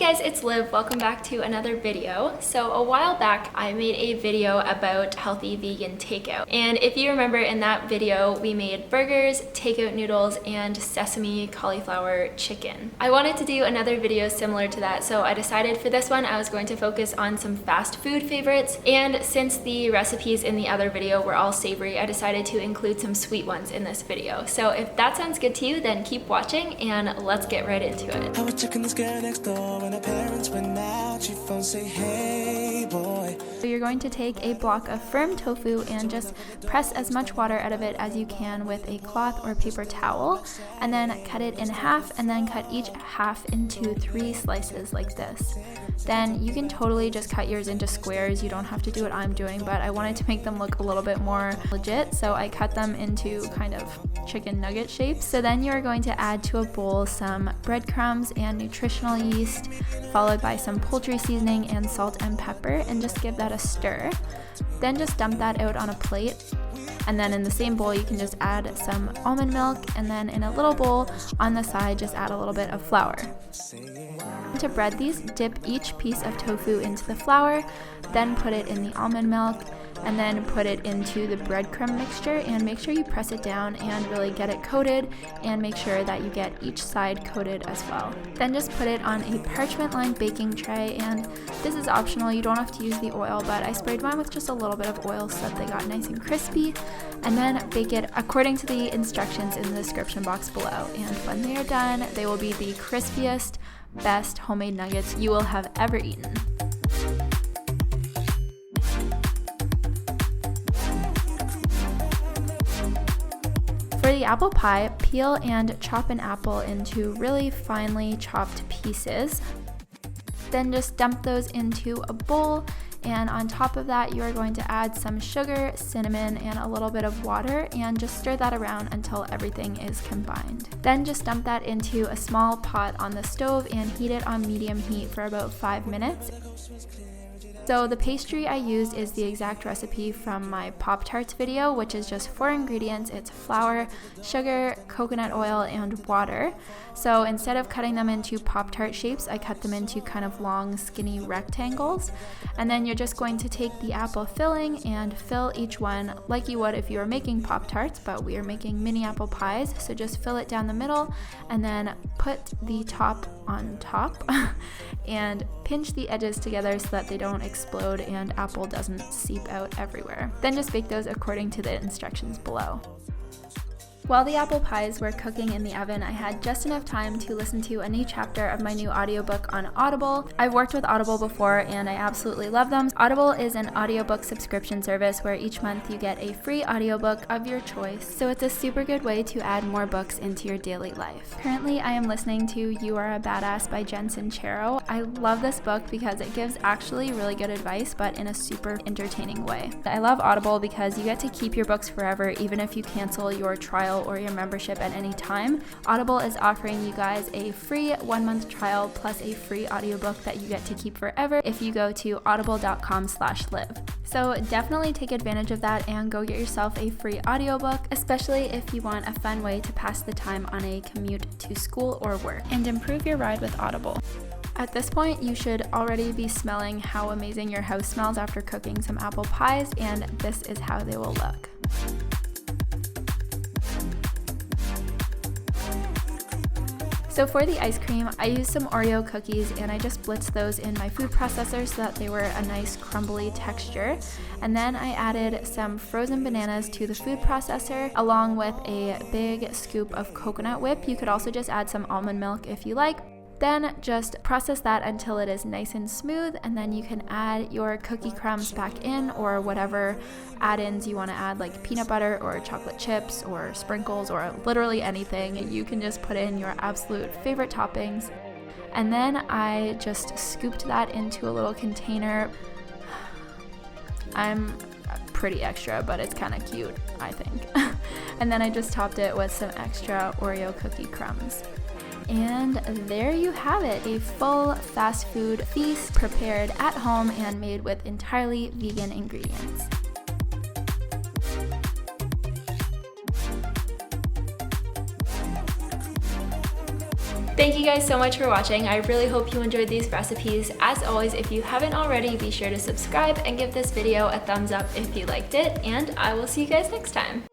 guys, it's Liv. Welcome back to another video. So a while back, I made a video about healthy vegan takeout. And if you remember in that video, we made burgers, takeout noodles, and sesame cauliflower chicken. I wanted to do another video similar to that, so I decided for this one, I was going to focus on some fast food favorites. And since the recipes in the other video were all savory, I decided to include some sweet ones in this video. So if that sounds good to you, then keep watching and let's get right into it. I was checking this girl next door when her parents went out. She phone say, hey boy. So you're going to take a block of firm tofu and just press as much water out of it as you can with a cloth or paper towel, and then cut it in half, and then cut each half into 3 slices like this. Then you can totally just cut yours into squares. You don't have to do what I'm doing, but I wanted to make them look a little bit more legit, so I cut them into kind of chicken nugget shapes. So then you're going to add to a bowl some breadcrumbs and nutritional yeast, followed by some poultry seasoning and salt and pepper, and just give that a stir. Then just dump that out on a plate. And then in the same bowl, you can just add some almond milk, and then in a little bowl on the side, just add a little bit of flour. To bread these, dip each piece of tofu into the flour, then put it in the almond milk, and then put it into the breadcrumb mixture, and make sure you press it down and really get it coated, and make sure that you get each side coated as well. Then just put it on a parchment-lined baking tray, and this is optional, you don't have to use the oil, but I sprayed mine with just a little bit of oil so that they got nice and crispy, and then bake it according to the instructions in the description box below. And when they are done, they will be the crispiest, best homemade nuggets you will have ever eaten. For the apple pie, peel and chop an apple into really finely chopped pieces. Then just dump those into a bowl, and on top of that, you are going to add some sugar, cinnamon, and a little bit of water, and just stir that around until everything is combined. Then just dump that into a small pot on the stove and heat it on medium heat for about 5 minutes. So the pastry I used is the exact recipe from my Pop-Tarts video, which is just 4 ingredients. It's flour, sugar, coconut oil, and water. So instead of cutting them into Pop-Tart shapes, I cut them into kind of long, skinny rectangles. And then you're just going to take the apple filling and fill each one like you would if you were making Pop-Tarts, but we are making mini apple pies. So just fill it down the middle, and then put the top on top and pinch the edges together so that they don't explode and apple doesn't seep out everywhere. Then just bake those according to the instructions below. While the apple pies were cooking in the oven, I had just enough time to listen to a new chapter of my new audiobook on Audible. I've worked with Audible before and I absolutely love them. Audible is an audiobook subscription service where each month you get a free audiobook of your choice, so it's a super good way to add more books into your daily life. Currently, I am listening to You Are a Badass by Jen Sincero. I love this book because it gives actually really good advice, but in a super entertaining way. I love Audible because you get to keep your books forever even if you cancel your trial or your membership at any time. Audible is offering you guys a free 1-month trial plus a free audiobook that you get to keep forever if you go to audible.com/live. So definitely take advantage of that and go get yourself a free audiobook, especially if you want a fun way to pass the time on a commute to school or work, and improve your ride with Audible. At this point, you should already be smelling how amazing your house smells after cooking some apple pies, and this is how they will look. So for the ice cream, I used some Oreo cookies and I just blitzed those in my food processor so that they were a nice crumbly texture. And then I added some frozen bananas to the food processor along with a big scoop of coconut whip. You could also just add some almond milk if you like. Then just process that until it is nice and smooth, and then you can add your cookie crumbs back in, or whatever add-ins you want to add, like peanut butter or chocolate chips or sprinkles or literally anything. You can just put in your absolute favorite toppings. And then I just scooped that into a little container. I'm pretty extra, but it's kind of cute, I think. And then I just topped it with some extra Oreo cookie crumbs. And there you have it, a full fast food feast prepared at home and made with entirely vegan ingredients. Thank you guys so much for watching. I really hope you enjoyed these recipes. As always, if you haven't already, be sure to subscribe and give this video a thumbs up if you liked it, and I will see you guys next time.